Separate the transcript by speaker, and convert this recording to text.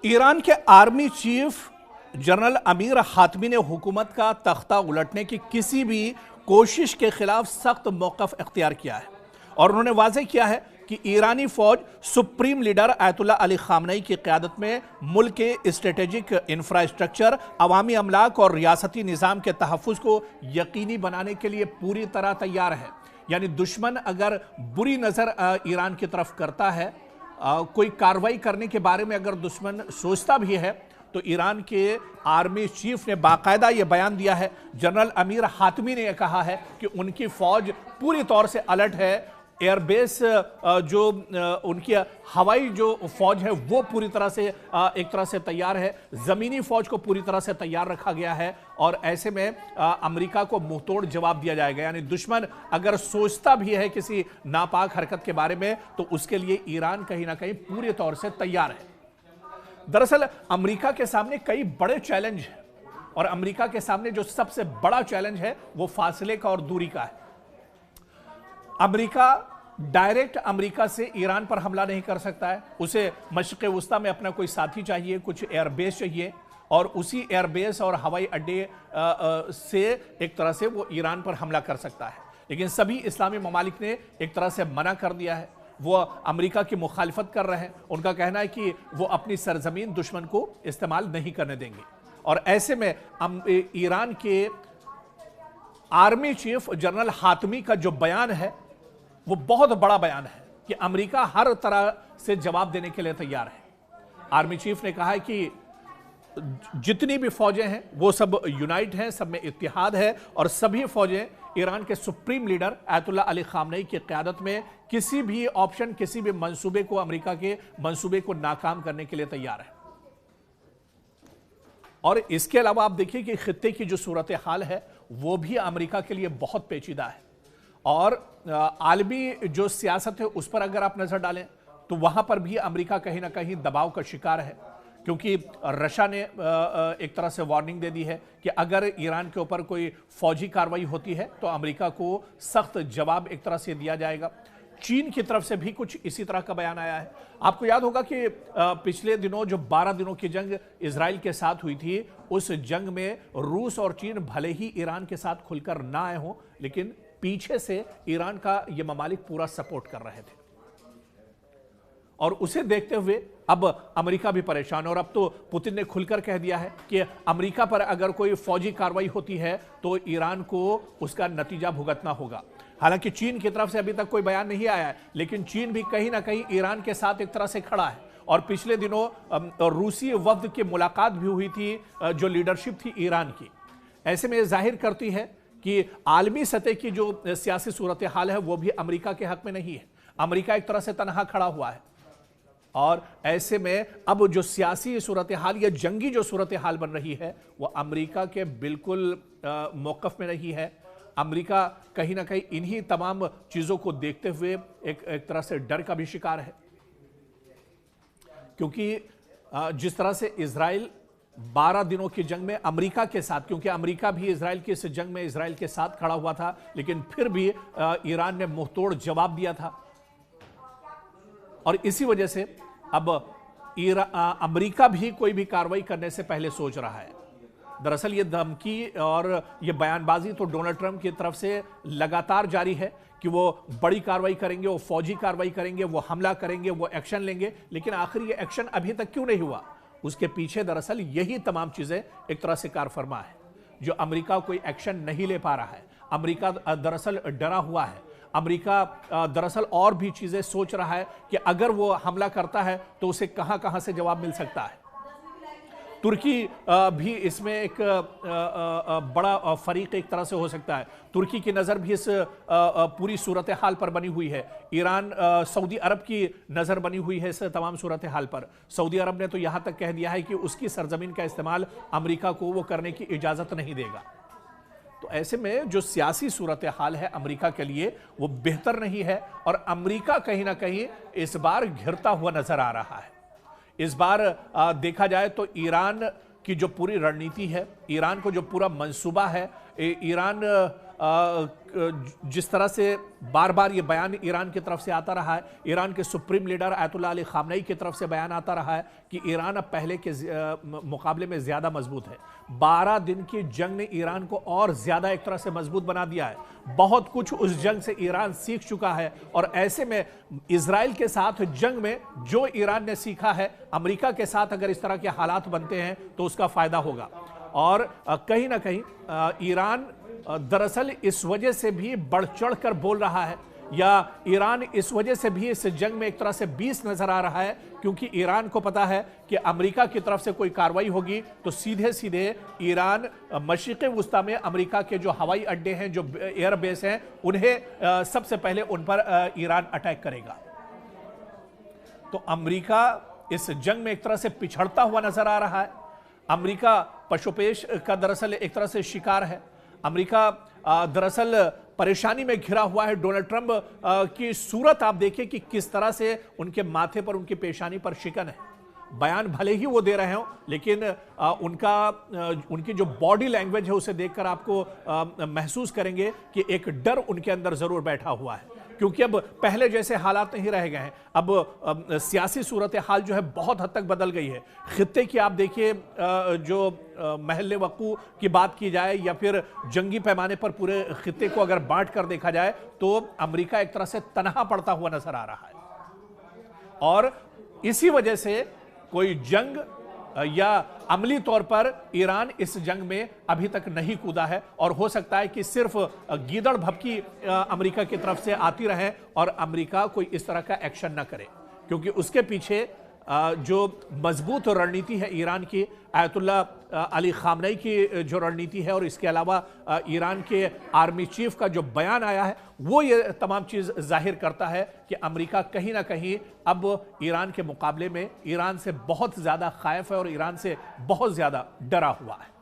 Speaker 1: Iran के army chief general Amir Hatami ने हुकूमत का तख्ता उलटने की किसी भी कोशिश के खिलाफ सख्त मौक़िफ़ इख्तियार किया है और उन्होंने वाज़ेह किया है कि ईरानी फ़ौज सुप्रीम लीडर आयतुल्लाह अली ख़ामनेई की क़यादत में मुल्क के स्ट्रेटेजिक इंफ्रास्ट्रक्चर, अवामी अमलाक और रियासती निज़ाम के तहफ़्फ़ुज़ को यकीनी बनाने के लिए पूरी तरह तैयार है। यानी दुश्मन अगर बुरी नज़र ईरान की तरफ करता है, कोई कार्रवाई करने के बारे में अगर दुश्मन सोचता भी है, तो ईरान के आर्मी चीफ ने बाकायदा ये बयान दिया है। जनरल अमीर हातमी ने यह कहा है कि उनकी फ़ौज पूरी तौर से अलर्ट है। एयरबेस जो उनकी हवाई जो फ़ौज है वो पूरी तरह से एक तरह से तैयार है। ज़मीनी फ़ौज को पूरी तरह से तैयार रखा गया है और ऐसे में अमेरिका को मुंहतोड़ जवाब दिया जाएगा। यानी दुश्मन अगर सोचता भी है किसी नापाक हरकत के बारे में, तो उसके लिए ईरान कहीं ना कहीं पूरे तौर से तैयार है। दरअसल अमेरिका के सामने कई बड़े चैलेंज हैं और अमेरिका के सामने जो सबसे बड़ा चैलेंज है वो फासले का और दूरी का है। अमेरिका डायरेक्ट अमेरिका से ईरान पर हमला नहीं कर सकता है। उसे मशरिक़ वुस्ता में अपना कोई साथी चाहिए, कुछ एयरबेस चाहिए और उसी एयरबेस और हवाई अड्डे से एक तरह से वो ईरान पर हमला कर सकता है। लेकिन सभी इस्लामी ममालिक ने एक तरह से मना कर दिया है। वो अमेरिका की मुखालिफत कर रहे हैं। उनका कहना है कि वो अपनी सरजमीन दुश्मन को इस्तेमाल नहीं करने देंगे। और ऐसे में ईरान के आर्मी चीफ जनरल हातमी का जो बयान है वो बहुत बड़ा बयान है कि अमेरिका हर तरह से जवाब देने के लिए तैयार है। आर्मी चीफ ने कहा है कि जितनी भी फौजें हैं वो सब यूनाइट हैं, सब में इत्तेहाद है और सभी फौजें ईरान के सुप्रीम लीडर आयतुल्लाह अली ख़ामनेई की क़यादत में किसी भी ऑप्शन, किसी भी मंसूबे को, अमेरिका के मंसूबे को नाकाम करने के लिए तैयार है। और इसके अलावा आप देखिए कि खित्ते की जो सूरत हाल है वो भी अमेरिका के लिए बहुत पेचीदा है और आलमी जो सियासत है उस पर अगर आप नजर डालें तो वहां पर भी अमेरिका कहीं ना कहीं दबाव का शिकार है, क्योंकि रशिया ने एक तरह से वार्निंग दे दी है कि अगर ईरान के ऊपर कोई फौजी कार्रवाई होती है तो अमेरिका को सख्त जवाब एक तरह से दिया जाएगा। चीन की तरफ से भी कुछ इसी तरह का बयान आया है। आपको याद होगा कि पिछले दिनों जो 12 दिनों की जंग इजराइल के साथ हुई थी, उस जंग में रूस और चीन भले ही ईरान के साथ खुलकर ना आए हों, लेकिन पीछे से ईरान का ये ममालिक पूरा सपोर्ट कर रहे थे और उसे देखते हुए अब अमेरिका भी परेशान है। और अब तो पुतिन ने खुलकर कह दिया है कि अमेरिका पर अगर कोई फौजी कार्रवाई होती है तो ईरान को उसका नतीजा भुगतना होगा। हालांकि चीन की तरफ से अभी तक कोई बयान नहीं आया है, लेकिन चीन भी कहीं ना कहीं ईरान के साथ एक तरह से खड़ा है और पिछले दिनों रूसी वफ्द की मुलाकात भी हुई थी जो लीडरशिप थी ईरान की। ऐसे में जाहिर करती है कि आलमी सतह की जो सियासी सूरत हाल है वो भी अमेरिका के हक में नहीं है। अमेरिका एक तरह से तनहा खड़ा हुआ है और ऐसे में अब जो सियासी सूरत हाल या जंगी जो सूरत हाल बन रही है वो अमेरिका के बिल्कुल मौक़िफ़ में नहीं है। अमेरिका कहीं ना कहीं इन्हीं तमाम चीज़ों को देखते हुए एक तरह से डर का भी शिकार है, क्योंकि जिस तरह से इजराइल 12 दिनों की जंग में अमेरिका के साथ, क्योंकि अमेरिका भी इजराइल की इस जंग में इजराइल के साथ खड़ा हुआ था, लेकिन फिर भी ईरान ने मुंहतोड़ जवाब दिया था और इसी वजह से अब अमेरिका भी कोई भी कार्रवाई करने से पहले सोच रहा है। दरअसल ये धमकी और ये बयानबाजी तो डोनाल्ड ट्रंप की तरफ से लगातार जारी है कि वो बड़ी कार्रवाई करेंगे, वो फौजी कार्रवाई करेंगे, वो हमला करेंगे, वो एक्शन लेंगे, लेकिन आखिर ये एक्शन अभी तक क्यों नहीं हुआ? उसके पीछे दरअसल यही तमाम चीजें एक तरह से कार फरमा है जो अमेरिका कोई एक्शन नहीं ले पा रहा है। अमेरिका दरअसल डरा हुआ है। अमेरिका दरअसल और भी चीजें सोच रहा है कि अगर वो हमला करता है तो उसे कहां कहां से जवाब मिल सकता है। तुर्की भी इसमें एक बड़ा फरीक एक तरह से हो सकता है। तुर्की की नज़र भी इस पूरी सूरत हाल पर बनी हुई है। ईरान, सऊदी अरब की नज़र बनी हुई है इस तमाम सूरत हाल पर। सऊदी अरब ने तो यहाँ तक कह दिया है कि उसकी सरजमीन का इस्तेमाल अमेरिका को वो करने की इजाज़त नहीं देगा। तो ऐसे में जो सियासी सूरत हाल है अमेरिका के लिए वो बेहतर नहीं है और अमेरिका कहीं ना कहीं इस बार घिरता हुआ नज़र आ रहा है। इस बार देखा जाए तो ईरान की जो पूरी रणनीति है, ईरान को जो पूरा मंसूबा है, ईरान जिस तरह से बार बार ये बयान ईरान की तरफ से आता रहा है, ईरान के supreme leader Ayatollah Ali Khamenei की तरफ से बयान आता रहा है कि ईरान अब पहले के मुकाबले में ज़्यादा मजबूत है। 12 दिन की जंग ने ईरान को और ज़्यादा एक तरह से मजबूत बना दिया है। बहुत कुछ उस जंग से ईरान सीख चुका है और ऐसे में इजराइल के साथ जंग में जो ईरान ने सीखा है, अमेरिका के साथ अगर इस तरह के हालात बनते हैं तो उसका फ़ायदा होगा। और कहीं ना कहीं ईरान दरअसल इस वजह से भी बढ़ चढ़ कर बोल रहा है, या ईरान इस वजह से भी इस जंग में एक तरह से 20 नजर आ रहा है, क्योंकि ईरान को पता है कि अमेरिका की तरफ से कोई कार्रवाई होगी तो सीधे सीधे ईरान मशरिक़ वुस्ता में अमेरिका के जो हवाई अड्डे हैं, जो एयर बेस हैं, उन्हें सबसे पहले उन पर ईरान अटैक करेगा। तो अमेरिका इस जंग में एक तरह से पिछड़ता हुआ नजर आ रहा है। अमेरिका पशुपेश का दरअसल एक तरह से शिकार है। अमेरिका दरअसल परेशानी में घिरा हुआ है। डोनाल्ड ट्रंप की सूरत आप देखिए कि किस तरह से उनके माथे पर, उनकी पेशानी पर शिकन है। बयान भले ही वो दे रहे हो, लेकिन उनकी जो बॉडी लैंग्वेज है उसे देखकर आपको महसूस करेंगे कि एक डर उनके अंदर जरूर बैठा हुआ है, क्योंकि अब पहले जैसे हालात नहीं रह गए हैं। अब सियासी सूरत हाल जो है बहुत हद तक बदल गई है। खित्ते की आप देखिए, जो महल वक़ू की बात की जाए या फिर जंगी पैमाने पर पूरे खित्ते को अगर बांट कर देखा जाए तो अमेरिका एक तरह से तनहा पड़ता हुआ नजर आ रहा है। और इसी वजह से कोई जंग या अमली तौर पर ईरान इस जंग में अभी तक नहीं कूदा है, और हो सकता है कि सिर्फ गीदड़ भभकी अमेरिका की तरफ से आती रहे और अमेरिका कोई इस तरह का एक्शन न करे, क्योंकि उसके पीछे जो मजबूत रणनीति है ईरान की, आयतुल्लाह अली खामनेई की जो रणनीति है, और इसके अलावा ईरान के आर्मी चीफ का जो बयान आया है, वो ये तमाम चीज़ जाहिर करता है कि अमेरिका कहीं ना कहीं अब ईरान के मुकाबले में ईरान से बहुत ज़्यादा खाइफ है और ईरान से बहुत ज़्यादा डरा हुआ है।